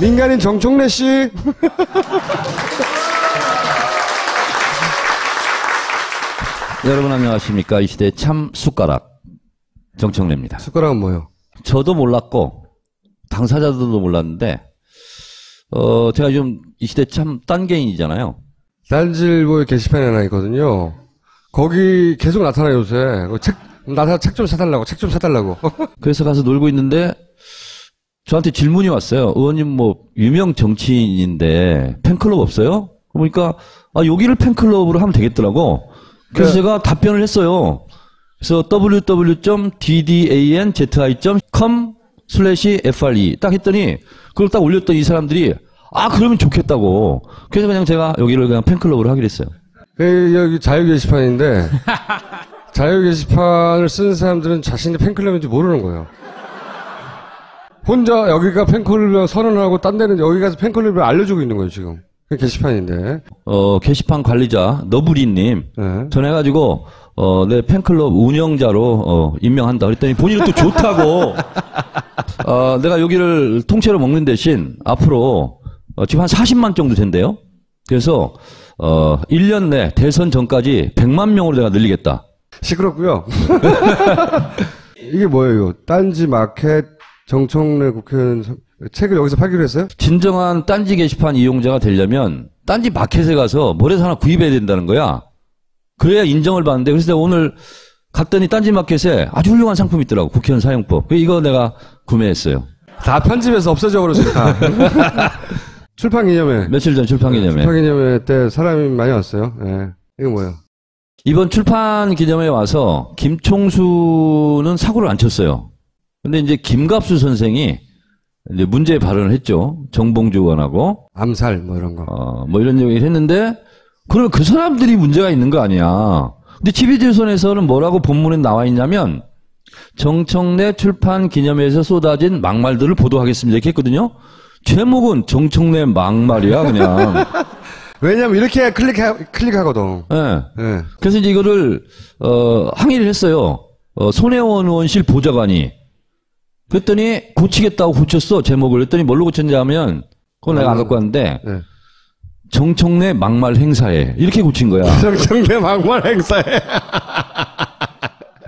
민간인 정청래 씨. 여러분 안녕하십니까. 이 시대의 참 숟가락 정청래입니다. 숟가락은 뭐예요? 저도 몰랐고 당사자들도 몰랐는데 제가 좀 이 시대 참 딴개인이잖아요. 딴지일보에 게시판이 하나 있거든요. 거기 계속 나타나요 요새. 책 좀 사달라고, 책 좀 사달라고. 그래서 가서 놀고 있는데 저한테 질문이 왔어요. 의원님 뭐 유명 정치인인데 팬클럽 없어요? 그러니까 여기를 팬클럽으로 하면 되겠더라고. 그래서 네. 제가 답변을 했어요. 그래서 www.ddan.com/FRE 딱 했더니 그걸 딱 올렸더니 이 사람들이 그러면 좋겠다고. 그래서 그냥 제가 여기를 그냥 팬클럽으로 하기로 했어요. 여기 자유 게시판인데 자유 게시판을 쓰는 사람들은 자신의 팬클럽인지 모르는 거예요. 혼자 여기가 팬클럽이라고 선언하고 딴 데는 여기 가서 팬클럽을 알려주고 있는 거예요 지금. 그 게시판인데. 게시판 관리자 너부리님 네. 전해가지고 내 팬클럽 운영자로 임명한다 그랬더니 본인은 또 좋다고. 내가 여기를 통째로 먹는 대신 앞으로 지금 한 40만 정도 된대요. 그래서 1년 내 대선 전까지 100만 명으로 내가 늘리겠다. 시끄럽고요. 이게 뭐예요? 딴지 마켓 정청래 국회의원 책을 여기서 팔기로 했어요? 진정한 딴지 게시판 이용자가 되려면 딴지 마켓에 가서 뭐라도 하나 구입해야 된다는 거야. 그래야 인정을 받는데 그래서 내가 오늘 갔더니 딴지 마켓에 아주 훌륭한 상품이 있더라고. 국회의원 사용법. 이거 내가 구매했어요. 다 편집해서 없어져 버렸어요. 다. 출판기념회. 며칠 전 출판기념회. 출판기념회 때 사람이 많이 왔어요. 네. 이거 뭐예요? 이번 출판기념회에 와서 김총수는 사고를 안 쳤어요. 근데 이제 김갑수 선생이 이제 문제 발언을 했죠. 정봉주 의원하고. 암살, 뭐 이런 거. 뭐 이런 얘기를 했는데, 그러면 그 사람들이 문제가 있는 거 아니야. 근데 TV조선에서는 뭐라고 본문에 나와 있냐면, 정청래 출판 기념회에서 쏟아진 막말들을 보도하겠습니다. 이렇게 했거든요. 제목은 정청래 막말이야, 그냥. 왜냐면 이렇게 클릭하거든. 네. 네. 그래서 이제 이거를, 항의를 했어요. 손혜원 의원실 보좌관이. 그랬더니 고치겠다고 고쳤어, 제목을. 그랬더니 뭘로 고쳤냐 하면, 그건 내가 안 갖고 왔는데, 네. 정청래 막말 행사에. 이렇게 고친 거야. 정청래 막말 행사에.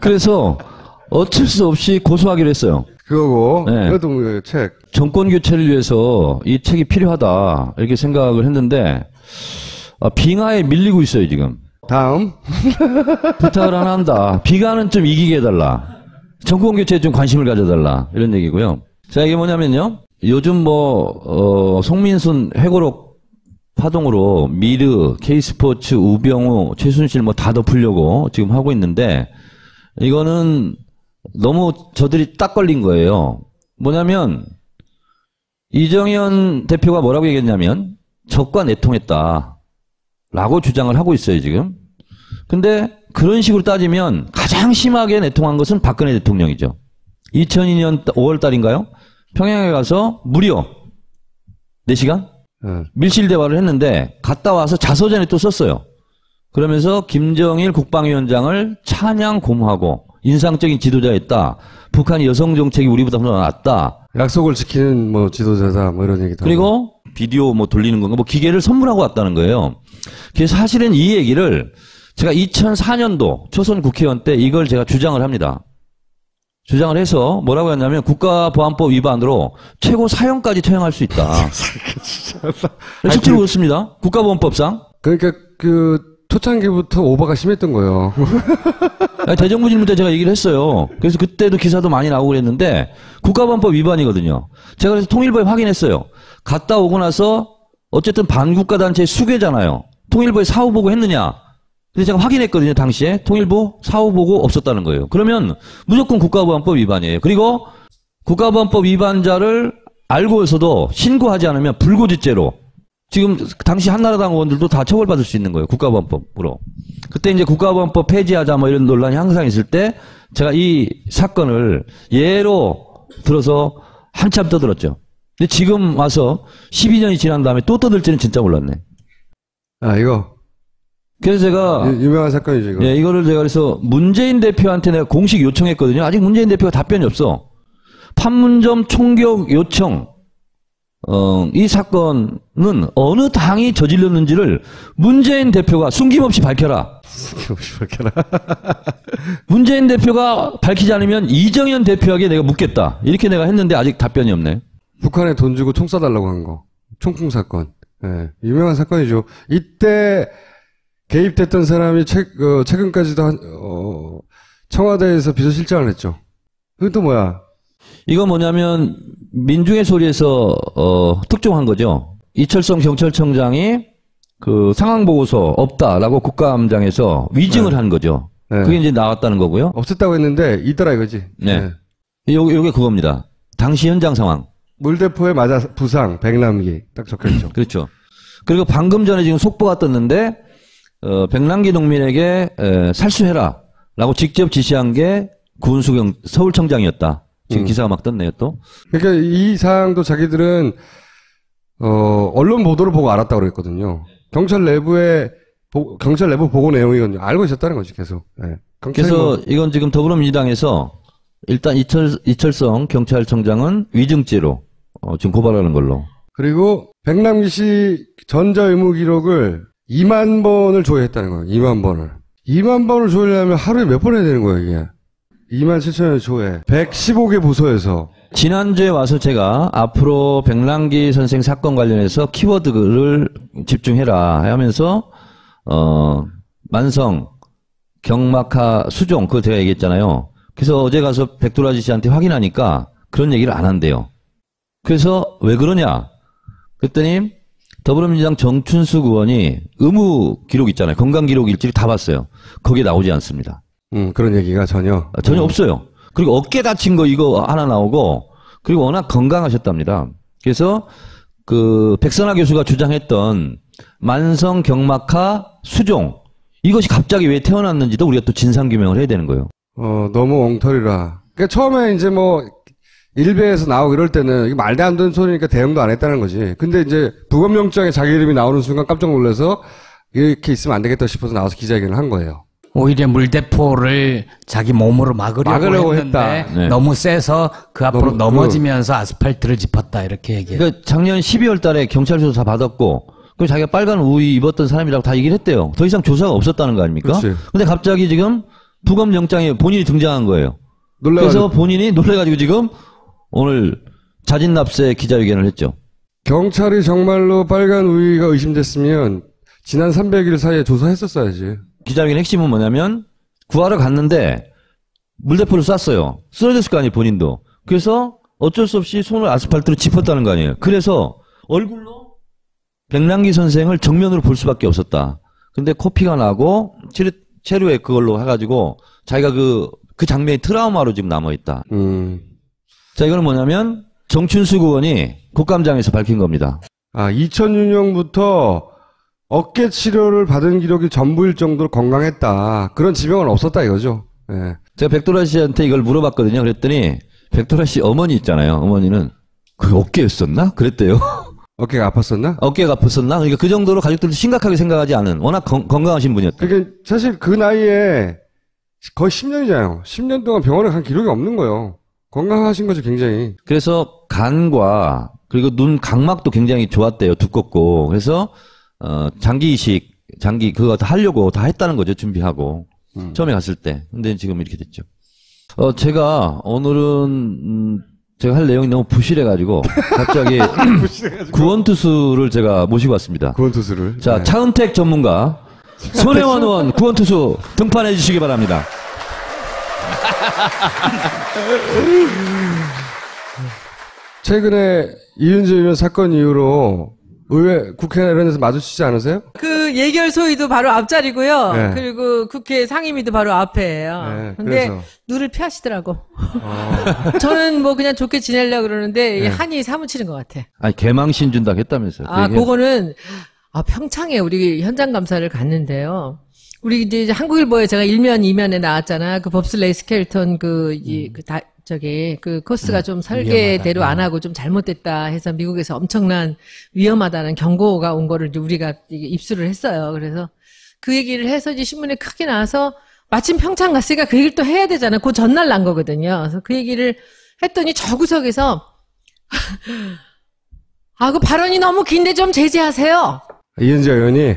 그래서 어쩔 수 없이 고소하기로 했어요. 그거고, 네. 그것도 책. 정권 교체를 위해서 이 책이 필요하다. 이렇게 생각을 했는데, 빙하에 밀리고 있어요, 지금. 다음. 부탁을 하나 한다. 비가는 좀 이기게 해달라. 정권 교체에 좀 관심을 가져달라. 이런 얘기고요. 자, 이게 뭐냐면요. 요즘 송민순 회고록 파동으로 미르, K스포츠, 우병우, 최순실 다 덮으려고 지금 하고 있는데, 이거는 너무 저들이 딱 걸린 거예요. 뭐냐면, 이정현 대표가 뭐라고 얘기했냐면, 적과 내통했다. 라고 주장을 하고 있어요, 지금. 근데 그런 식으로 따지면 가장 심하게 내통한 것은 박근혜 대통령이죠. 2002년 5월 달인가요? 평양에 가서 무려 4시간? 밀실 대화를 했는데 갔다 와서 자서전에 또 썼어요. 그러면서 김정일 국방위원장을 찬양 고무하고 인상적인 지도자였다. 북한이 여성 정책이 우리보다 더 낫다. 약속을 지키는 지도자다. 이런 얘기도. 그리고 비디오 돌리는 건가 기계를 선물하고 왔다는 거예요. 그래서 사실은 이 얘기를 제가 2004년도 초선 국회의원 때 이걸 제가 주장을 합니다. 주장을 해서 뭐라고 했냐면 국가보안법 위반으로 최고 사형까지 처형할 수 있다. 실제로 그렇습니다. 국가보안법상. 그러니까 초창기부터 오버가 심했던 거예요. 대정부 질문 때 제가 얘기를 했어요. 그래서 그때도 기사도 많이 나오고 그랬는데 국가보안법 위반이거든요. 제가 그래서 통일부에 확인했어요. 갔다 오고 나서 어쨌든 반국가 단체의 수괴잖아요. 통일부에 사후 보고 했느냐. 근데 제가 확인했거든요. 당시에 통일부 사후 보고 없었다는 거예요. 그러면 무조건 국가보안법 위반이에요. 그리고 국가보안법 위반자를 알고서도 신고하지 않으면 불고지죄로 지금 당시 한나라당 의원들도 다 처벌받을 수 있는 거예요. 국가보안법으로. 그때 이제 국가보안법 폐지하자 이런 논란이 항상 있을 때 제가 이 사건을 예로 들어서 한참 떠들었죠. 근데 지금 와서 12년이 지난 다음에 또 떠들지는 진짜 몰랐네. 이거. 그래서 제가 유명한 사건이죠, 이거. 예, 이거를 제가 그래서 문재인 대표한테 내가 공식 요청했거든요. 아직 문재인 대표가 답변이 없어. 판문점 총격 요청 이 사건은 어느 당이 저질렀는지를 문재인 대표가 숨김없이 밝혀라. 숨김없이 밝혀라. 문재인 대표가 밝히지 않으면 이정현 대표에게 내가 묻겠다. 이렇게 내가 했는데 아직 답변이 없네. 북한에 돈 주고 총 쏴달라고 한 거. 총풍 사건. 예, 유명한 사건이죠. 이때 개입됐던 사람이 최근까지도 청와대에서 비서실장을 했죠. 그게 또 뭐야? 이거 뭐냐면 민중의 소리에서 특종한 거죠. 이철성 경찰청장이 그 상황 보고서 없다라고 국감장에서 위증을 네. 한 거죠. 네. 그게 이제 나왔다는 거고요. 없었다고 했는데 있더라 이거지. 네. 요게 그겁니다. 당시 현장 상황. 물대포에 맞아 부상 100남기 딱 적혀있죠. 그렇죠. 그리고 방금 전에 지금 속보가 떴는데 백남기 농민에게 살수해라라고 직접 지시한 게 구은수 서울청장이었다. 지금 기사가 막 떴네요 또. 그러니까 이 사항도 자기들은 언론 보도를 보고 알았다고 그랬거든요. 경찰 내부 보고 내용이거든요. 알고 있었다는 거지 계속. 네. 그래서 이건 지금 더불어민주당에서 일단 이철성 경찰청장은 위증죄로 지금 고발하는 걸로. 그리고 백남기 씨 전자의무 기록을 2만 번을 조회했다는 거예요. 2만 번을. 2만 번을 조회하려면 하루에 몇 번 해야 되는 거예요, 이게. 2만 7천여 조회. 115개 부서에서. 지난주에 와서 제가 앞으로 백남기 선생 사건 관련해서 키워드를 집중해라 하면서 만성, 경막하, 수종 그거 제가 얘기했잖아요. 그래서 어제 가서 백도라지 씨한테 확인하니까 그런 얘기를 안 한대요. 그래서 왜 그러냐? 그랬더니 더불어민주당 정춘숙 의원이 의무 기록 있잖아요. 건강 기록 일지를 다 봤어요. 거기에 나오지 않습니다. 그런 얘기가 전혀 없어요. 그리고 어깨 다친 거 이거 하나 나오고 그리고 워낙 건강하셨답니다. 그래서 그 백선하 교수가 주장했던 만성 경막하 수종 이것이 갑자기 왜 태어났는지도 우리가 또 진상 규명을 해야 되는 거예요. 너무 엉터리라. 그러니까 처음에 이제 뭐 일베에서 나오고 이럴 때는 이게 말도 안 되는 소리니까 대응도 안 했다는 거지. 근데 이제 부검영장에 자기 이름이 나오는 순간 깜짝 놀라서 이렇게 있으면 안 되겠다 싶어서 나와서 기자회견을 한 거예요. 오히려 물대포를 자기 몸으로 막으려고 했는데 했다. 네. 너무 세서 그 앞으로 넘어지면서 아스팔트를 짚었다 이렇게 얘기해요. 그러니까 작년 12월 달에 경찰 조사 다 받았고 그 자기가 빨간 우의 입었던 사람이라고 다 얘기를 했대요. 더 이상 조사가 없었다는 거 아닙니까? 그렇지. 근데 갑자기 지금 부검영장에 본인이 등장한 거예요. 놀라가지고. 그래서 본인이 놀래가지고 지금 오늘 자진납세 기자회견을 했죠. 경찰이 정말로 빨간 우위가 의심됐으면 지난 300일 사이에 조사했었어야지. 기자회견 핵심은 뭐냐면 구하러 갔는데 물대포를 쐈어요. 쓰러졌을 거 아니에요, 본인도. 그래서 어쩔 수 없이 손을 아스팔트로 짚었다는 거 아니에요. 그래서 얼굴로 백남기 선생을 정면으로 볼 수밖에 없었다. 근데 코피가 나고 체류에 그걸로 해가지고 자기가 그 장면이 트라우마로 지금 남아있다. 자, 이거는 뭐냐면 정춘숙 의원이 국감장에서 밝힌 겁니다. 2006년부터 어깨 치료를 받은 기록이 전부일 정도로 건강했다. 그런 지병은 없었다 이거죠. 네. 제가 백도라 씨한테 이걸 물어봤거든요. 그랬더니 백도라 씨 어머니 있잖아요. 어머니는 그 어깨였었나? 그랬대요. 어깨가 아팠었나? 어깨가 아팠었나? 그러니까 그 정도로 가족들도 심각하게 생각하지 않은 워낙 건강하신 분이었다. 그게 사실 그 나이에 거의 10년이잖아요. 10년 동안 병원에 간 기록이 없는 거예요. 건강하신 거죠, 굉장히. 그래서 간과 그리고 눈 각막도 굉장히 좋았대요. 두껍고. 그래서 장기 이식, 그거 다 하려고 다 했다는 거죠. 준비하고. 처음에 갔을 때. 근데 지금 이렇게 됐죠. 제가 오늘은 제가 할 내용이 너무 부실해가지고 갑자기 구원투수를 제가 모시고 왔습니다. 구원투수를. 자, 네. 차은택 전문가 손혜원 의원 구원투수 등판해 주시기 바랍니다. 최근에 이윤재 의원 사건 이후로 의회, 국회나 이런 데서 마주치지 않으세요? 그 예결 소위도 바로 앞자리고요. 네. 그리고 국회 상임위도 바로 앞에예요. 네, 근데 그래서. 눈을 피하시더라고. 저는 뭐 그냥 좋게 지내려고 그러는데 네. 한이 사무치는 것 같아. 아니, 개망신 준다고 했다면서요. 그거는 평창에 우리 현장 감사를 갔는데요. 우리 이제 한국일보에 제가 1면, 2면에 나왔잖아. 그 법슬레이 스켈턴 그 코스가 좀 설계대로 위험하다. 안 하고 좀 잘못됐다 해서 미국에서 엄청난 위험하다는 경고가 온 거를 이제 우리가 이게 입수를 했어요. 그래서 그 얘기를 해서 이제 신문에 크게 나와서 마침 평창 갔으니까 그 얘기를 또 해야 되잖아. 그 전날 난 거거든요. 그래서 그 얘기를 했더니 저 구석에서 아, 그 발언이 너무 긴데 좀 제재하세요. 이은지 의원이.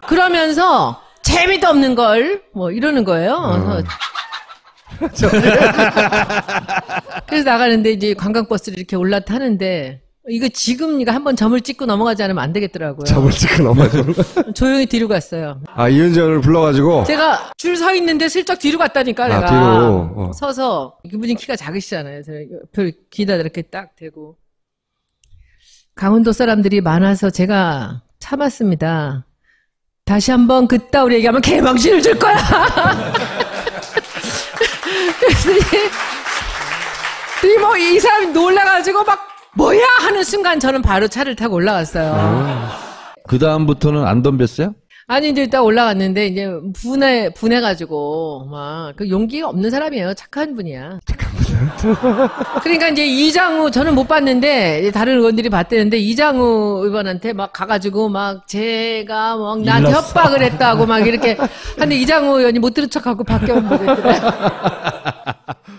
그러면서 재미도 없는 걸 뭐 이러는 거예요. 그래서 나가는데 이제 관광버스를 이렇게 올라타는데 이거 지금 이거 한번 점을 찍고 넘어가지 않으면 안 되겠더라고요. 점을 찍고 넘어가는 거. 조용히 뒤로 갔어요. 아, 이은지 의원을 불러가지고. 제가 줄 서 있는데 슬쩍 뒤로 갔다니까 내가. 뒤로. 서서 그분이 키가 작으시잖아요. 제가 옆에 귀에다 이렇게 딱 대고. 강원도 사람들이 많아서 제가 참았습니다. 다시 한번 그따위로 얘기하면 개망신을 줄 거야. 그래서 이 사람이 놀라가지고 막 뭐야 하는 순간 저는 바로 차를 타고 올라갔어요. 그 다음부터는 안 덤볐어요? 아니 이제 딱 올라갔는데 이제 분해가지고 막 그 용기가 없는 사람이에요. 착한 분이야. 그러니까 이제 이장우 저는 못 봤는데 다른 의원들이 봤대는데 이장우 의원한테 막 가가지고 막 제가 막 나한테 협박을 했다고 막 이렇게 하는데 이장우 의원이 못 들은 척하고 밖에 못 보겠더래.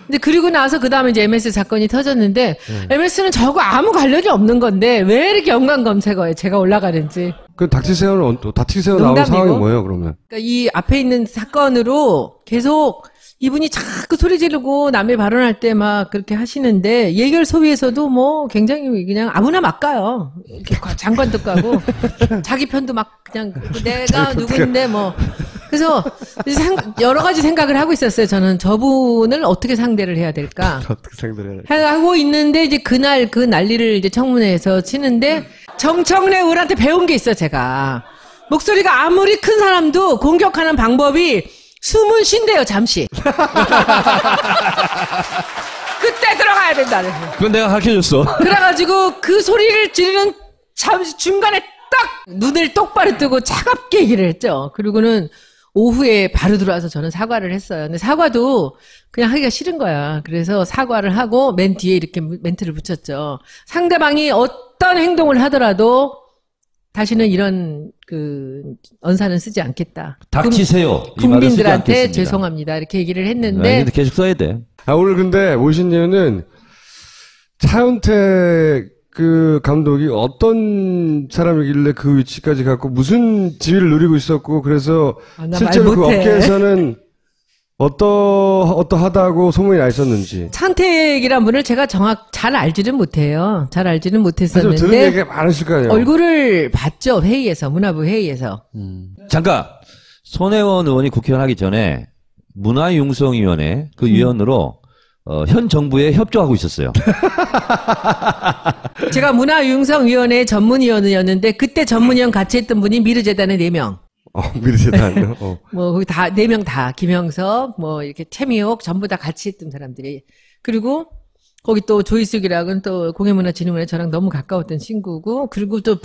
근데 그리고 나서 그 다음에 이제 MS 사건이 터졌는데 MS는 저하고 아무 관련이 없는 건데 왜 이렇게 연관 검색어에 제가 올라가는지. 그 닥치세요는 닥치세요 나온 농담이고. 상황이 뭐예요, 그러면? 그러니까 이 앞에 있는 사건으로 계속 이분이 자꾸 소리 지르고 남의 발언할 때 막 그렇게 하시는데 예결 소위에서도 뭐 굉장히 그냥 아무나 막 가요. 이렇게 장관도 가고 자기 편도 막 그냥 내가 누구인데 뭐 그래서 여러 가지 생각을 하고 있었어요. 저는 저분을 어떻게 상대를 해야 될까? 어떻게 상대를 해야 하고 있는데 이제 그날 그 난리를 이제 청문회에서 치는데 정청래 의원한테 배운 게 있어 제가. 목소리가 아무리 큰 사람도 공격하는 방법이 숨은 쉰대요 잠시. 그때 들어가야 된다. 그건 내가 가르쳐줬어. 그래가지고 그 소리를 지르는 잠시 중간에 딱 눈을 똑바로 뜨고 차갑게 얘기를 했죠. 그리고는 오후에 바로 들어와서 저는 사과를 했어요. 근데 사과도 그냥 하기가 싫은 거야. 그래서 사과를 하고 맨 뒤에 이렇게 멘트를 붙였죠. 상대방이 어떤 행동을 하더라도 다시는 이런 언사는 쓰지 않겠다. 닥치세요. 이 말을 쓰지 국민들한테 않겠습니다. 죄송합니다. 이렇게 얘기를 네, 했는데 근데 계속 써야 돼. 아, 오늘 근데 모신 이유는 차은택 그 감독이 어떤 사람이길래 그 위치까지 갔고 무슨 지위를 누리고 있었고 그래서 나 실제로 말 그 못해. 업계에서는 어떠하다고 소문이 나 있었는지. 차은택이란 분을 제가 잘 알지는 못해요. 잘 알지는 하지만 들은 못했었는데 얘기가 많으실 거 아니에요. 얼굴을 봤죠. 회의에서 문화부 회의에서. 잠깐 손혜원 의원이 국회의원 하기 전에 문화융성위원회 그 위원으로 현 정부에 협조하고 있었어요. 제가 문화융성위원회 전문위원이었는데 그때 전문위원 같이 했던 분이 미르재단의 4명. 미르재단. 뭐 거기 다 4명 다 김영석 뭐 이렇게 최미옥 전부 다 같이 했던 사람들이. 그리고 거기 또 조희숙이라고는 또 공예문화진흥원에 저랑 너무 가까웠던 친구고 그리고 또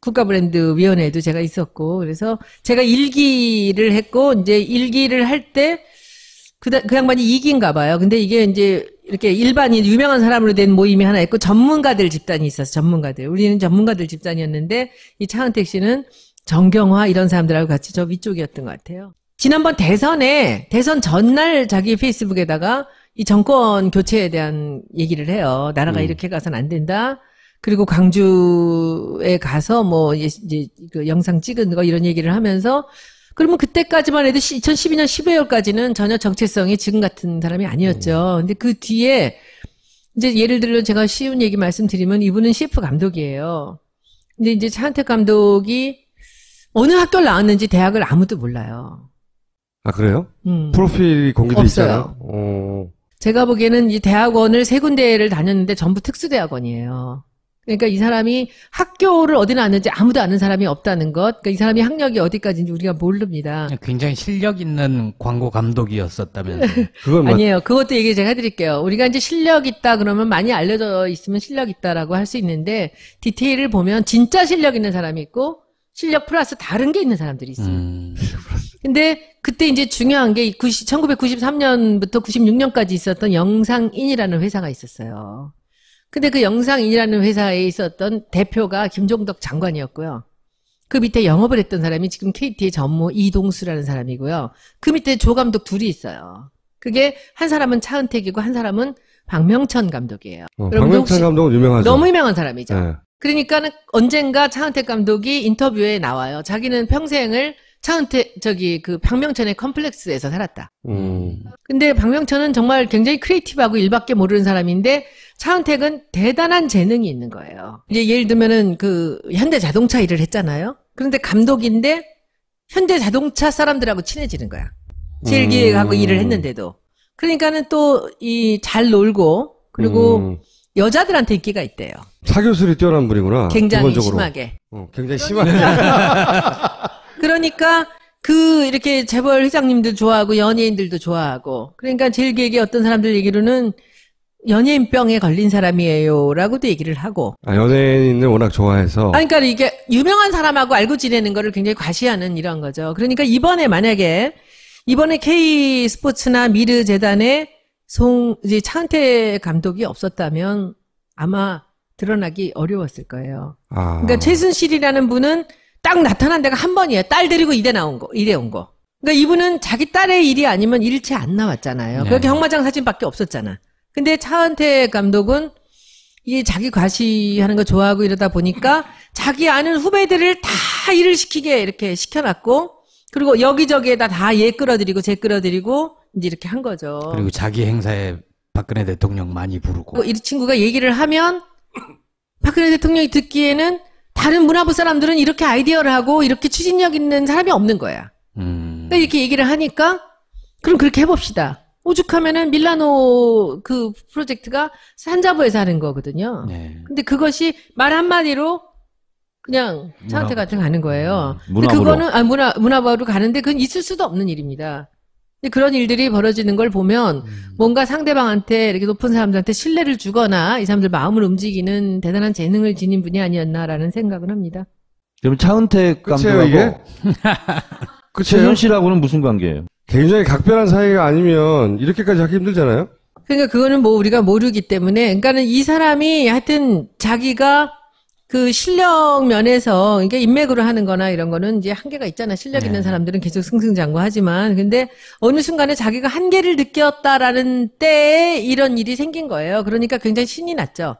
국가브랜드위원회에도 제가 있었고 그래서 제가 1기를 했고 이제 1기를 할 때 그 양반이 2기인가 봐요. 근데 이게 이제 이렇게 일반인 유명한 사람으로 된 모임이 하나 있고 전문가들 집단이 있어서 전문가들. 우리는 전문가들 집단이었는데 이 차은택 씨는 정경화 이런 사람들하고 같이 저 위쪽이었던 것 같아요. 지난번 대선 전날 자기 페이스북에다가 이 정권 교체에 대한 얘기를 해요. 나라가 이렇게 가서는 안 된다. 그리고 광주에 가서 뭐 이제 그 영상 찍은 거 이런 얘기를 하면서 그러면 그때까지만 해도 2012년 12월까지는 전혀 정체성이 지금 같은 사람이 아니었죠. 근데 그 뒤에 이제 예를 들면 제가 쉬운 얘기 말씀드리면 이분은 CF 감독이에요. 근데 이제 차은택 감독이 어느 학교를 나왔는지 대학을 아무도 몰라요. 아, 그래요? 프로필이 공개돼 없어요. 있잖아요. 제가 보기에는 이 대학원을 3군데를 다녔는데 전부 특수대학원이에요. 그러니까 이 사람이 학교를 어디 나왔는지 아무도 아는 사람이 없다는 것. 그러니까 이 사람이 학력이 어디까지인지 우리가 모릅니다. 굉장히 실력 있는 광고 감독이었었다면서요. 그건 아니에요. 그것도 얘기 제가 해드릴게요. 우리가 이제 실력 있다 그러면 많이 알려져 있으면 실력 있다라고 할 수 있는데 디테일을 보면 진짜 실력 있는 사람이 있고 실력 플러스 다른 게 있는 사람들이 있어요. 근데 그때 이제 중요한 게 1993년부터 96년까지 있었던 영상인이라는 회사가 있었어요. 근데 그 영상인이라는 회사에 있었던 대표가 김종덕 장관이었고요. 그 밑에 영업을 했던 사람이 지금 KT의 전무 이동수라는 사람이고요. 그 밑에 조 감독 둘이 있어요. 그게 한 사람은 차은택이고 한 사람은 박명천 감독이에요. 여러분도 박명천 혹시 감독은 유명하죠. 너무 유명한 사람이죠. 네. 그러니까는 언젠가 차은택 감독이 인터뷰에 나와요. 자기는 평생을 그 박명천의 컴플렉스에서 살았다. 근데 박명천은 정말 굉장히 크리에이티브하고 일밖에 모르는 사람인데 차은택은 대단한 재능이 있는 거예요. 이제 예를 들면은 그 현대자동차 일을 했잖아요. 그런데 감독인데 현대자동차 사람들하고 친해지는 거야. 제일기획하고 일을 했는데도. 그러니까는 또 잘 놀고 그리고 여자들한테 인기가 있대요. 사교술이 뛰어난 분이구나. 굉장히 기본적으로. 심하게. 굉장히 심하게. 그러니까 이렇게 재벌 회장님들 좋아하고 연예인들도 좋아하고 그러니까 제일기획의 어떤 사람들 얘기로는 연예인병에 걸린 사람이에요라고도 얘기를 하고. 연예인을 워낙 좋아해서. 그러니까 이게 유명한 사람하고 알고 지내는 거를 굉장히 과시하는 이런 거죠. 그러니까 이번에 K 스포츠나 미르 재단에 이제 차은택 감독이 없었다면 아마 드러나기 어려웠을 거예요. 그러니까 최순실이라는 분은 딱 나타난 데가 한 번이에요. 딸 데리고 이대 온 거. 그러니까 이분은 자기 딸의 일이 아니면 일체 안 나왔잖아요. 네. 그렇게 경마장 사진밖에 없었잖아. 근데 차은택 감독은 이게 자기 과시하는 거 좋아하고 이러다 보니까 자기 아는 후배들을 다 일을 시키게 이렇게 시켜놨고 그리고 여기저기에다 다 얘 끌어들이고 쟤 끌어들이고 이제 이렇게 한 거죠. 그리고 자기 행사에 박근혜 대통령 많이 부르고. 이 친구가 얘기를 하면 박근혜 대통령이 듣기에는 다른 문화부 사람들은 이렇게 아이디어를 하고 이렇게 추진력 있는 사람이 없는 거야. 그러니까 이렇게 얘기를 하니까 그럼 그렇게 해봅시다. 오죽하면은 밀라노 그 프로젝트가 산자부에서 하는 거거든요. 네. 근데 그것이 말 한마디로 그냥 차은택한테 가는 거예요. 근데 문화부로. 그거는 문화부로 가는데 그건 있을 수도 없는 일입니다. 근데 그런 일들이 벌어지는 걸 보면 뭔가 상대방한테 이렇게 높은 사람들한테 신뢰를 주거나 이 사람들 마음을 움직이는 대단한 재능을 지닌 분이 아니었나라는 생각은 합니다. 그럼 차은택 끝이에요, 이게? 감독하고 그쵸? 최순실하고는 무슨 관계예요? 굉장히 각별한 사이가 아니면 이렇게까지 하기 힘들잖아요? 그러니까 그거는 뭐 우리가 모르기 때문에, 그러니까는 이 사람이 하여튼 자기가 그 실력 면에서, 그러니까 인맥으로 하는 거나 이런 거는 이제 한계가 있잖아. 실력 있는 사람들은 계속 승승장구하지만. 근데 어느 순간에 자기가 한계를 느꼈다라는 때에 이런 일이 생긴 거예요. 그러니까 굉장히 신이 났죠.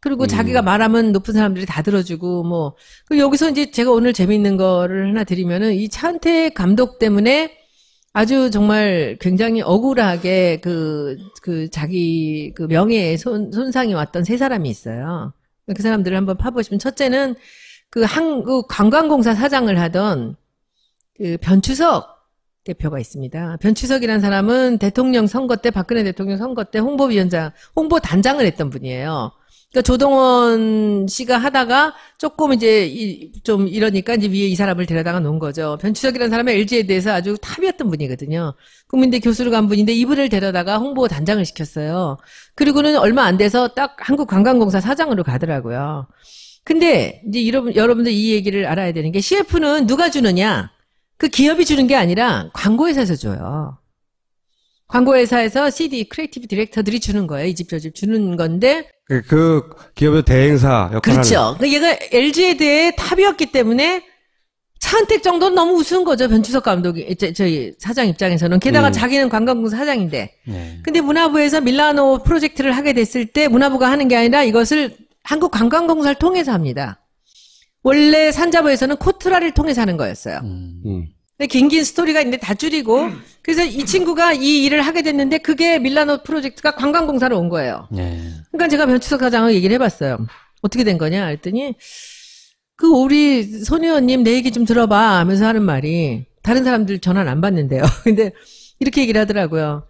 그리고 자기가 말하면 높은 사람들이 다 들어주고 뭐. 그리고 여기서 이제 제가 오늘 재미있는 거를 하나 드리면은 이 차은택 감독 때문에 아주 정말 굉장히 억울하게 자기 그 명예에 손상이 왔던 세 사람이 있어요. 그 사람들을 한번 파보시면, 첫째는 그 한국 관광공사 사장을 하던 그 변추석 대표가 있습니다. 변추석이라는 사람은 대통령 선거 때, 박근혜 대통령 선거 때 홍보단장을 했던 분이에요. 그러니까 조동원 씨가 하다가 조금 이제 좀 이러니까 이제 위에 이 사람을 데려다가 놓은 거죠. 변추석이라는 사람은 LG에 대해서 아주 탑이었던 분이거든요. 국민대 교수로 간 분인데 이분을 데려다가 홍보단장을 시켰어요. 그리고는 얼마 안 돼서 딱 한국관광공사 사장으로 가더라고요. 근데 이제 여러분들 이 얘기를 알아야 되는 게, CF는 누가 주느냐? 그 기업이 주는 게 아니라 광고회사에서 줘요. 광고회사에서 CD 크리에이티브 디렉터들이 주는 거예요. 이 집 저 집 주는 건데, 그 기업의 대행사 역할을 그렇죠. 얘가 LG에 대해 탑이었기 때문에 차은택 정도는 너무 우스운 거죠. 변추석 감독이, 저희 사장 입장에서는. 게다가 자기는 관광공사 사장인데. 네. 근데 문화부에서 밀라노 프로젝트를 하게 됐을 때 문화부가 하는 게 아니라 이것을 한국관광공사를 통해서 합니다. 원래 산자부에서는 코트라를 통해서 하는 거였어요. 근데 긴 스토리가 있는데 다 줄이고, 그래서 이 친구가 이 일을 하게 됐는데 그게 밀라노 프로젝트가 관광공사로 온 거예요. 네. 그러니까 제가 변추석 사장을 얘기를 해봤어요. 어떻게 된 거냐 했더니, 우리 손 의원님 내 얘기 좀 들어봐 하면서 하는 말이, 다른 사람들 전화는 안 받는데요. 근데 이렇게 얘기를 하더라고요.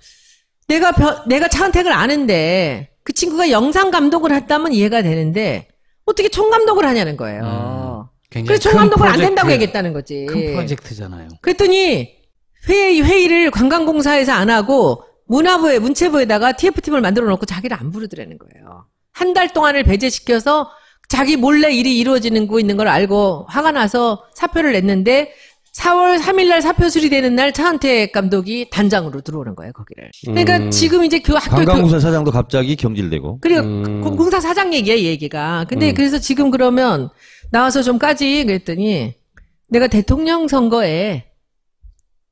내가 차은택을 아는데 그 친구가 영상 감독을 했다면 이해가 되는데 어떻게 총감독을 하냐는 거예요. 그래서 총감독을 안 된다고 얘기했다는 거지. 큰 프로젝트잖아요. 그랬더니 회의를 관광공사에서 안 하고 문체부에다가 TF팀을 만들어 놓고 자기를 안 부르더라는 거예요. 한 달 동안을 배제시켜서 자기 몰래 일이 이루어지는 거 있는 걸 알고 화가 나서 사표를 냈는데, 4월 3일 날 사표 수리되는 날 차은택 감독이 단장으로 들어오는 거예요, 거기를. 그러니까 지금 이제 학교 관광공사 사장도 갑자기 경질되고. 그리고 공사 사장 얘기야, 이 얘기가. 근데 그래서 지금 그러면 나와서 좀 까지 그랬더니, 내가 대통령 선거에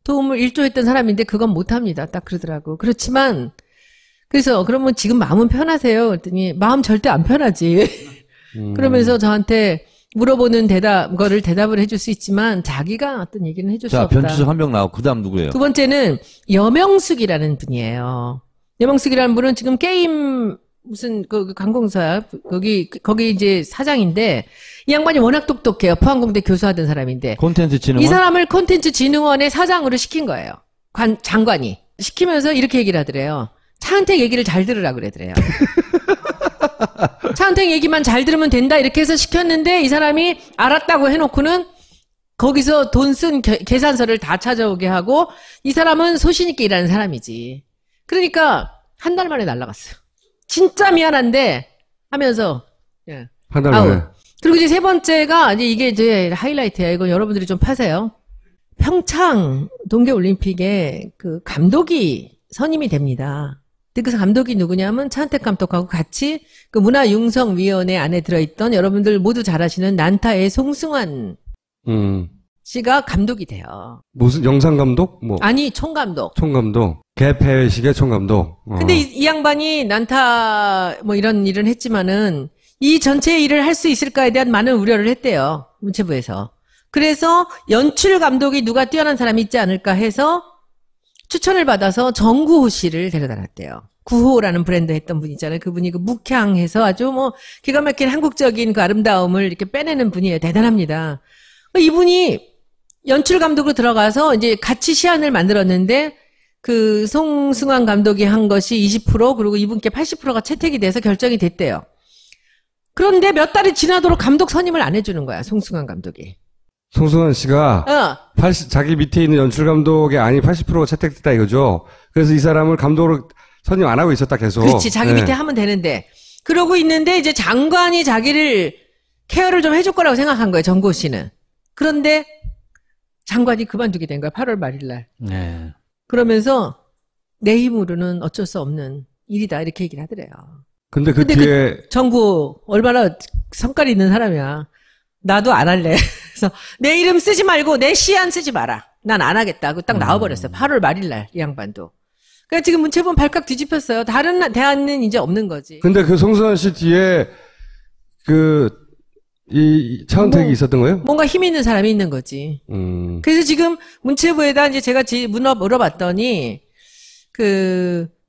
도움을 일조했던 사람인데 그건 못합니다. 딱 그러더라고. 그렇지만 그래서 그러면 지금 마음은 편하세요? 그랬더니 마음 절대 안 편하지. 그러면서 저한테 물어보는 거를 대답을 해줄 수 있지만 자기가 어떤 얘기는 해줄 수 자, 없다. 변치석 한 명 나오고 그다음 누구예요? 두 번째는 여명숙이라는 분이에요. 여명숙이라는 분은 지금 게임 무슨 그 관공서야 거기 이제 사장인데 이 양반이 워낙 똑똑해요. 포항공대 교수하던 사람인데 콘텐츠 진흥원? 이 사람을 콘텐츠 진흥원의 사장으로 시킨 거예요. 장관이 시키면서 이렇게 얘기를 하더래요. 차은택 얘기를 잘 들으라 그러더래요. 차은택 얘기만 잘 들으면 된다 이렇게 해서 시켰는데 이 사람이 알았다고 해놓고는 거기서 돈 쓴 계산서를 다 찾아오게 하고 이 사람은 소신 있게 일하는 사람이지. 그러니까 한 달 만에 날라갔어요. 진짜 미안한데 하면서 예. 한 달 만에. 그리고 이제 세 번째가 이게 이제 하이라이트야. 이건 여러분들이 좀 파세요. 평창 동계올림픽에 그 감독이 선임이 됩니다. 그래서 감독이 누구냐면 차은택 감독하고 같이 그 문화융성위원회 안에 들어있던 여러분들 모두 잘 아시는 난타의 송승환 씨가 감독이 돼요. 무슨 영상 감독? 뭐 아니 총감독. 총감독. 개폐회식의 총감독. 근데 이 양반이 난타 뭐 이런 일은 했지만은 이 전체 일을 할 수 있을까에 대한 많은 우려를 했대요. 문체부에서. 그래서 연출 감독이 누가 뛰어난 사람이 있지 않을까 해서 추천을 받아서 정구호 씨를 데려다 놨대요. 구호라는 브랜드 했던 분 있잖아요. 그분이 그 묵향해서 아주 뭐 기가 막힌 한국적인 그 아름다움을 이렇게 빼내는 분이에요. 대단합니다. 이분이 연출 감독으로 들어가서 이제 같이 시안을 만들었는데 그 송승환 감독이 한 것이 20% 그리고 이분께 80%가 채택이 돼서 결정이 됐대요. 그런데 몇 달이 지나도록 감독 선임을 안 해주는 거야. 송승환 감독이. 송승환 씨가 자기 밑에 있는 연출 감독의 안이 80%가 채택됐다 이거죠. 그래서 이 사람을 감독으로 선임 안 하고 있었다 계속. 그렇지. 자기 네. 밑에 하면 되는데. 그러고 있는데 이제 장관이 자기를 케어를 좀 해줄 거라고 생각한 거예요. 정고 씨는. 그런데 장관이 그만두게 된 거야. 8월 말일 날. 네. 그러면서 내 힘으로는 어쩔 수 없는 일이다. 이렇게 얘기를 하더래요. 근데 그 뒤에 정구 얼마나 성깔이 있는 사람이야. 나도 안 할래. 그래서 내 이름 쓰지 말고 내 시안 쓰지 마라. 난 안 하겠다. 그 딱 나와버렸어요. 8월 말일 날 이 양반도. 그러니까 지금 문체부는 발칵 뒤집혔어요. 다른 대안은 이제 없는 거지. 근데 그 송승환 씨 뒤에 이 차은택이 있었던 거예요? 뭔가 힘 있는 사람이 있는 거지. 그래서 지금 문체부에다 이제 제가 물어봤더니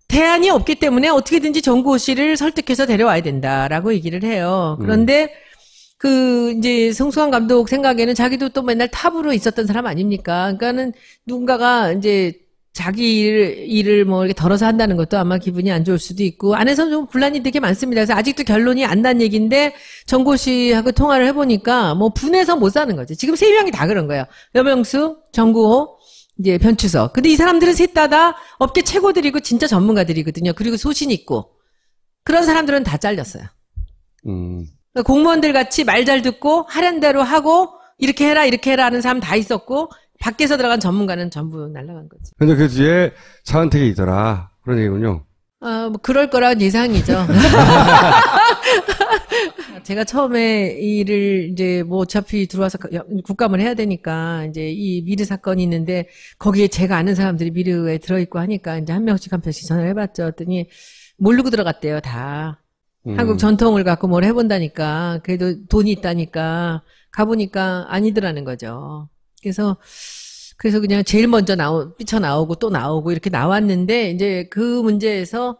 대안이 없기 때문에 어떻게든지 정구호 씨를 설득해서 데려와야 된다라고 얘기를 해요. 그런데 이제 송승환 감독 생각에는 자기도 또 맨날 탑으로 있었던 사람 아닙니까? 그러니까는 누군가가 이제 자기 일을 뭐 이렇게 덜어서 한다는 것도 아마 기분이 안 좋을 수도 있고, 안에서 좀 분란이 되게 많습니다. 그래서 아직도 결론이 안 난 얘기인데, 정고 씨하고 통화를 해보니까 뭐 분해서 못 사는 거지. 지금 세 명이 다 그런 거예요. 여명숙, 정구호, 이제 변추석. 근데 이 사람들은 셋 다 업계 최고들이고 진짜 전문가들이거든요. 그리고 소신 있고. 그런 사람들은 다 잘렸어요. 그러니까 공무원들 같이 말 잘 듣고 하란 대로 하고 이렇게 해라 하는 사람 다 있었고, 밖에서 들어간 전문가는 전부 날아간 거지. 근데 그 뒤에 차은택이 있더라. 그런 얘기군요. 뭐 그럴 거란 예상이죠. 제가 처음에 일을 이제 뭐 어차피 들어와서 국감을 해야 되니까 이제 이 미르 사건이 있는데 거기에 제가 아는 사람들이 미르에 들어있고 하니까 이제 한 명씩 전화를 해봤죠. 했더니 모르고 들어갔대요, 다. 한국 전통을 갖고 뭘 해본다니까. 그래도 돈이 있다니까. 가보니까 아니더라는 거죠. 그래서 그냥 제일 먼저 삐쳐나오고 또 나오고 이렇게 나왔는데, 이제 그 문제에서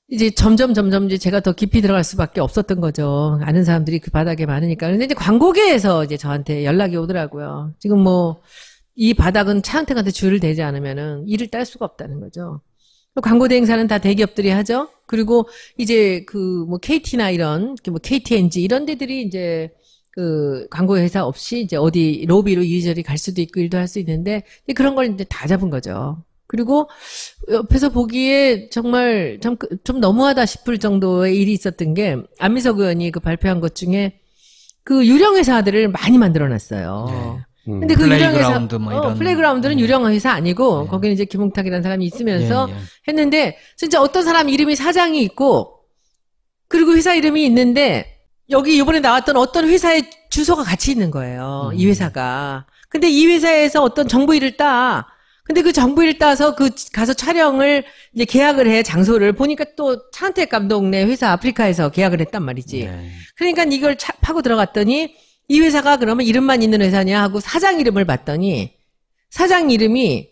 이제 점점 이제 제가 더 깊이 들어갈 수밖에 없었던 거죠. 아는 사람들이 그 바닥에 많으니까. 근데 이제 광고계에서 이제 저한테 연락이 오더라고요. 지금 뭐, 이 바닥은 차은택한테 줄을 대지 않으면은 일을 딸 수가 없다는 거죠. 광고 대행사는 다 대기업들이 하죠. 그리고 이제 뭐 KT나 이런, 뭐 KTNG 이런 데들이 이제 광고 회사 없이 이제 어디 로비로 이리저리 갈 수도 있고 일도 할 수 있는데, 그런 걸 이제 다 잡은 거죠. 그리고 옆에서 보기에 정말 좀 너무하다 싶을 정도의 일이 있었던 게, 안민석 의원이 발표한 것 중에 유령 회사들을 많이 만들어 놨어요. 네. 근데 그 유령 회사, 뭐 이런. 플레이그라운드는 유령 회사 아니고, 거기는 이제 김홍탁이라는 사람이 있으면서 예. 했는데, 진짜 어떤 사람 이름이 사장이 있고, 그리고 회사 이름이 있는데, 여기 이번에 나왔던 어떤 회사의 주소가 같이 있는 거예요. 이 회사가. 근데 이 회사에서 어떤 정부 일을 따. 근데 그 정부를 따서 가서 촬영을 이제 계약을 해, 장소를 보니까 또 차은택 감독네 회사 아프리카에서 계약을 했단 말이지. 네. 그러니까 이걸 파고 들어갔더니 이 회사가 그러면 이름만 있는 회사냐 하고 사장 이름을 봤더니 사장 이름이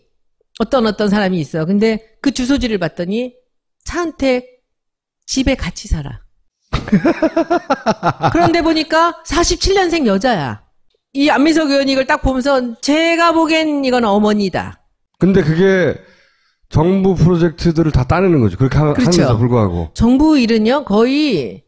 어떤 사람이 있어. 근데 그 주소지를 봤더니 차은택 집에 같이 살아. 그런데 보니까 47년생 여자야. 이 안민석 의원이 이걸 딱 보면서 제가 보기엔 이건 어머니다. 근데 그게 정부 프로젝트들을 다 따내는 거죠. 그렇게 그렇죠. 하면서 불구하고. 정부 일은요, 거의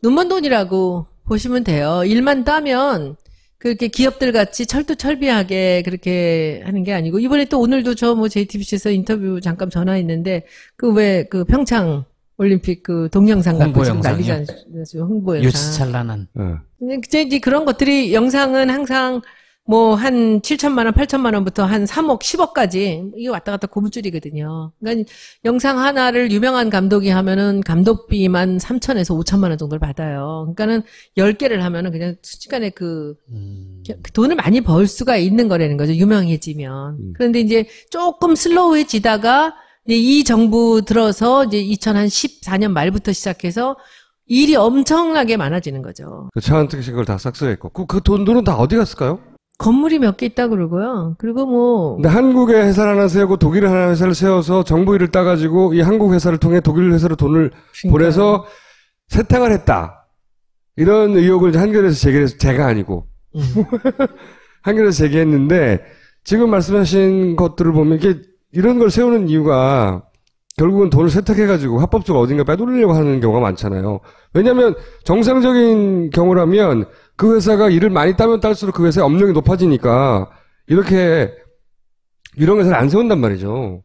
눈먼 돈이라고 보시면 돼요. 일만 따면 그렇게 기업들 같이 철두철비하게 그렇게 하는 게 아니고, 이번에 또 오늘도 저 JTBC에서 인터뷰 잠깐 전화했는데, 그 평창 올림픽 그 동영상 갖고 지금 난리가 났어요. 홍보 영상. 유치찬란한. 네. 이제 그런 것들이 영상은 항상 뭐 한 7천만 원, 8천만 원부터 한 3억, 10억까지 이게 왔다 갔다 고무줄이거든요. 그러니까 영상 하나를 유명한 감독이 하면은 감독비만 3천에서 5천만 원 정도를 받아요. 그러니까는 10개를 하면은 그냥 순식간에 그 돈을 많이 벌 수가 있는 거라는 거죠. 유명해지면. 그런데 이제 조금 슬로우해지다가 이제 이 정부 들어서 이제 2014년 말부터 시작해서 일이 엄청나게 많아지는 거죠. 그 차은택 씨 그걸 다 싹쓸이했고. 그 돈들은 다 어디 갔을까요? 건물이 몇 개 있다 그러고요. 그리고 뭐 근데 한국에 회사를 하나 세우고 독일에 하나 회사를 세워서 정부 일을 따가지고 이 한국 회사를 통해 독일 회사로 돈을 보내서 세탁을 했다. 이런 의혹을 이제 한겨레에서 제기해서 제가 아니고 한겨레에서 제기했는데 지금 말씀하신 것들을 보면 이게 이런 걸 세우는 이유가 결국은 돈을 세탁해가지고 합법적으로 어딘가 빼돌리려고 하는 경우가 많잖아요. 왜냐하면 정상적인 경우라면 그 회사가 일을 많이 따면 딸수록 그 회사의 업력이 높아지니까 이렇게 유령 회사를 안 세운단 말이죠.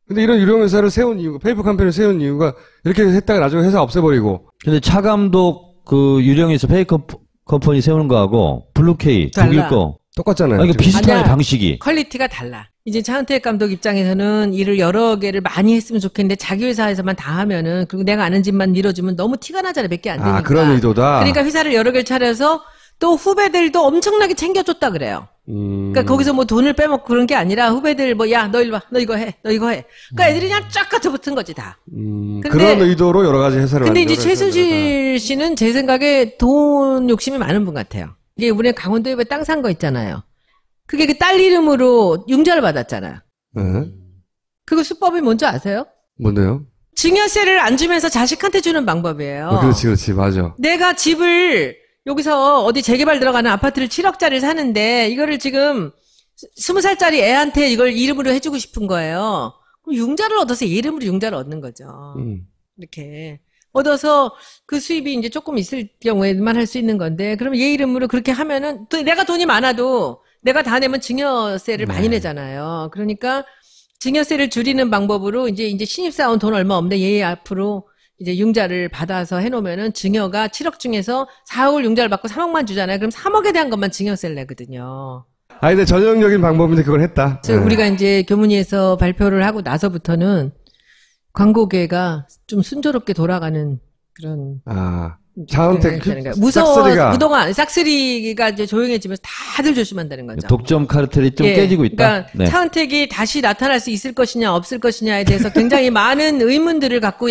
근데 이런 유령 회사를 세운 이유가, 페이퍼 컴퍼니를 세운 이유가 이렇게 했다가 나중에 회사 없애버리고. 근데 차 감독 그 유령에서 페이커 컴퍼니 세우는 거하고 블루케이 독일 달라. 거 똑같잖아요. 이거 비슷한 아니야. 방식이. 퀄리티가 달라. 이제 차은택 감독 입장에서는 일을 여러 개를 많이 했으면 좋겠는데 자기 회사에서만 다 하면은 그리고 내가 아는 집만 밀어주면 너무 티가 나잖아. 몇 개 안 되니까. 아, 그런 의도다. 그러니까 회사를 여러 개를 차려서 또 후배들도 엄청나게 챙겨줬다 그래요. 그러니까 거기서 뭐 돈을 빼먹고 그런 게 아니라 후배들 뭐 야 너 일로 와, 너 이거 해, 너 이거 해. 그러니까 애들이 그냥 쫙 갖춰붙은 거지 다. 그런 의도로 여러 가지 회사를 근데 이제 만들어서 최순실 씨는 제 생각에 돈 욕심이 많은 분 같아요. 이게 이번에 강원도에 땅 산 거 있잖아요. 그게 그 딸 이름으로 융자를 받았잖아요. 네. 그거 수법이 뭔지 아세요? 뭔데요? 증여세를 안 주면서 자식한테 주는 방법이에요. 그렇지, 맞아. 내가 집을 여기서 어디 재개발 들어가는 아파트를 7억짜리를 사는데 이거를 지금 20살짜리 애한테 이걸 이름으로 해주고 싶은 거예요. 그럼 융자를 얻어서 얘 이름으로 융자를 얻는 거죠. 이렇게 얻어서 그 수입이 이제 조금 있을 경우에만 할 수 있는 건데 그러면 얘 이름으로 그렇게 하면은 또 내가 돈이 많아도 내가 다 내면 증여세를 많이 내잖아요. 그러니까 증여세를 줄이는 방법으로 이제 신입사원 돈 얼마 없는데 얘 앞으로 이제 융자를 받아서 해놓으면은 증여가 7억 중에서 4억을 융자를 받고 3억만 주잖아요. 그럼 3억에 대한 것만 증여세를 내거든요. 아, 근데 전형적인 방법인데 그걸 했다. 그래서 우리가 이제 교문위에서 발표를 하고 나서부터는 광고계가 좀 순조롭게 돌아가는 그런. 차은택 무서워. 싹쓸이가. 그동안 싹쓸이가 이제 조용해지면서 다들 조심한다는 거죠. 독점 카르텔이 좀 깨지고 있다. 그러니까 네. 차은택이 다시 나타날 수 있을 것이냐 없을 것이냐에 대해서 굉장히 많은 의문들을 갖고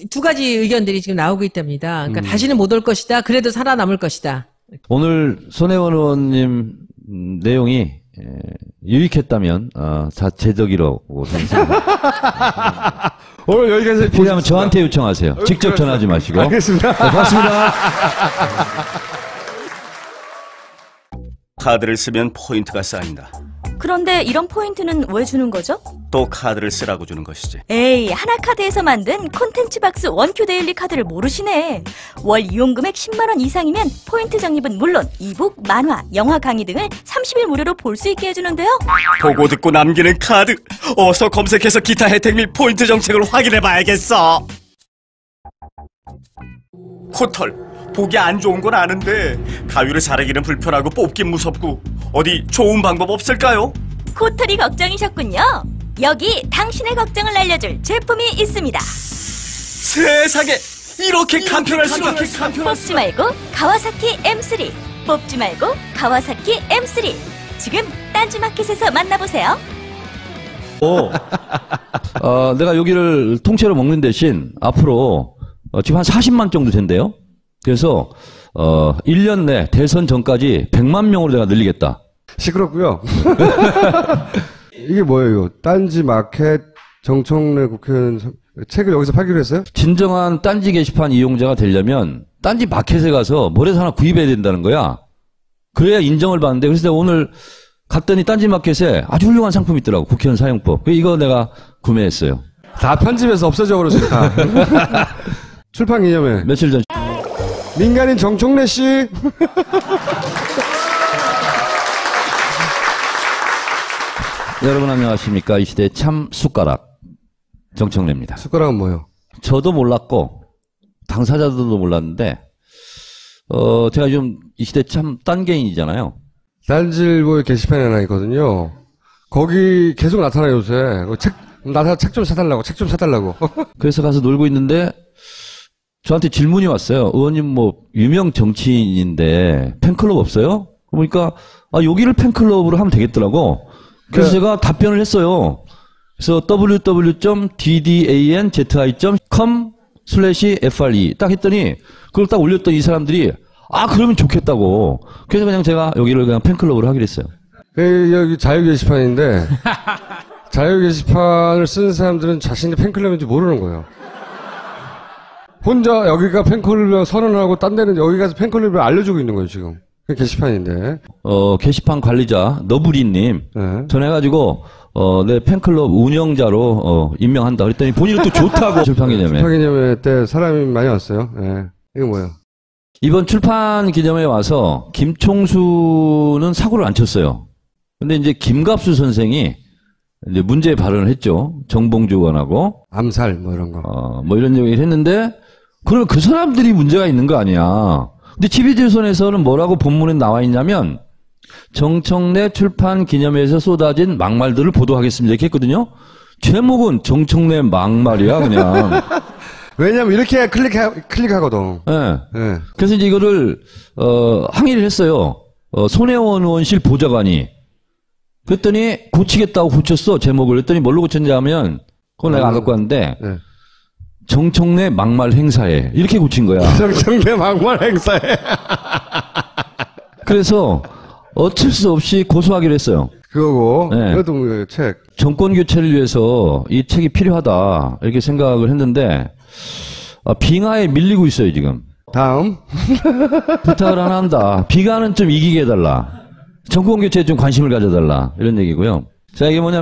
두 가지 의견들이 지금 나오고 있답니다. 그러니까 다시는 못 올 것이다. 그래도 살아남을 것이다. 오늘 손혜원 의원님 내용이 유익했다면 자체적이라고 생각합니다. 오늘 여기까지 필요하면 저한테 요청하세요. 직접 전화하지 마시고. 알겠습니다. 네, 고맙습니다. 카드를 쓰면 포인트가 쌓인다. 그런데 이런 포인트는 왜 주는 거죠? 또 카드를 쓰라고 주는 것이지. 에이, 하나카드에서 만든 콘텐츠 박스 원큐 데일리 카드를 모르시네. 월 이용금액 10만원 이상이면 포인트 적립은 물론 이북, 만화, 영화 강의 등을 30일 무료로 볼 수 있게 해주는데요. 보고 듣고 남기는 카드. 어서 검색해서 기타 혜택 및 포인트 정책을 확인해봐야겠어. 코털, 보기 안 좋은 건 아는데 가위로 자르기는 불편하고 뽑긴 무섭고 어디 좋은 방법 없을까요? 코털이 걱정이셨군요. 여기 당신의 걱정을 알려줄 제품이 있습니다. 세상에 이렇게 간편할 수가. 뽑지 말고 가와사키 M3, 뽑지 말고 가와사키 M3. 지금 딴지마켓에서 만나보세요. 내가 여기를 통째로 먹는 대신 앞으로 지금 한 40만 정도 된대요. 그래서 1년 내 대선 전까지 100만 명으로 내가 늘리겠다. 시끄럽고요. 이게 뭐예요? 딴지 마켓 정청래 국회의원 책을 여기서 팔기로 했어요? 진정한 딴지 게시판 이용자가 되려면 딴지 마켓에 가서 뭐라도 하나 구입해야 된다는 거야. 그래야 인정을 받는데, 그래서 내가 오늘 갔더니 딴지 마켓에 아주 훌륭한 상품이 있더라고. 국회의원 사용법. 이거 내가 구매했어요. 다 편집해서 없어져 버렸어요, 다. 출판 기념회. 며칠 전. 민간인 정청래 씨. 여러분 안녕하십니까. 이 시대의 참 숟가락. 정청래입니다. 숟가락은 뭐예요? 저도 몰랐고, 당사자들도 몰랐는데, 제가 좀 이 시대 참 딴개인이잖아요. 딴지일보에 게시판이 하나 있거든요. 거기 계속 나타나요, 요새. 책 좀 사달라고, 책 좀 사달라고. 그래서 가서 놀고 있는데, 저한테 질문이 왔어요. 의원님 뭐, 유명 정치인인데, 팬클럽 없어요? 그러니까, 여기를 팬클럽으로 하면 되겠더라고. 그래서 네. 제가 답변을 했어요. 그래서 www.ddanzi.com/FRE 딱 했더니, 그걸 딱 올렸더니 이 사람들이, 그러면 좋겠다고. 그래서 그냥 제가 여기를 그냥 팬클럽으로 하기로 했어요. 여기 자유 게시판인데, 자유 게시판을 쓰는 사람들은 자신이 팬클럽인지 모르는 거예요. 혼자 여기가 팬클럽이라고 선언하고 딴 데는 여기 가서 팬클럽을 알려주고 있는 거예요, 지금. 그 게시판인데. 게시판 관리자 너브리님 네. 전해가지고 내 팬클럽 운영자로 임명한다. 그랬더니 본인은 또 좋다고 출판 기념회. 출판 기념회 때 사람이 많이 왔어요. 네. 이거 뭐예요? 이번 출판 기념회에 와서 김총수는 사고를 안 쳤어요. 근데 이제 김갑수 선생이 이제 문제 발언을 했죠. 정봉주 의원하고. 암살, 뭐 이런 거. 뭐 이런 얘기를 했는데, 그럼 그 사람들이 문제가 있는 거 아니야. 근데 TV조선에서는 뭐라고 본문에 나와 있냐면, 정청래 출판 기념회에서 쏟아진 막말들을 보도하겠습니다. 이렇게 했거든요. 제목은 정청래 막말이야, 그냥. 왜냐면 이렇게 해야 클릭하거든. 예. 네. 그래서 이제 이거를, 항의를 했어요. 손혜원 의원실 보좌관이. 그랬더니 고치겠다고 고쳤어, 제목을. 그랬더니 뭘로 고쳤냐 하면, 그건 내가 안 갖고 왔는데, 네. 정청래 막말 행사에. 이렇게 고친 거야. 정청래 막말 행사에. 그래서 어쩔 수 없이 고소하기로 했어요. 그거고, 네. 이것도 뭐 책. 정권 교체를 위해서 이 책이 필요하다. 이렇게 생각을 했는데, 빙하에 밀리고 있어요, 지금. 다음. 부탁을 하나 한다. 비가는 좀 이기게 해달라. 정권 교체에 좀 관심을 가져달라. 이런 얘기고요. 자, 이게 뭐냐.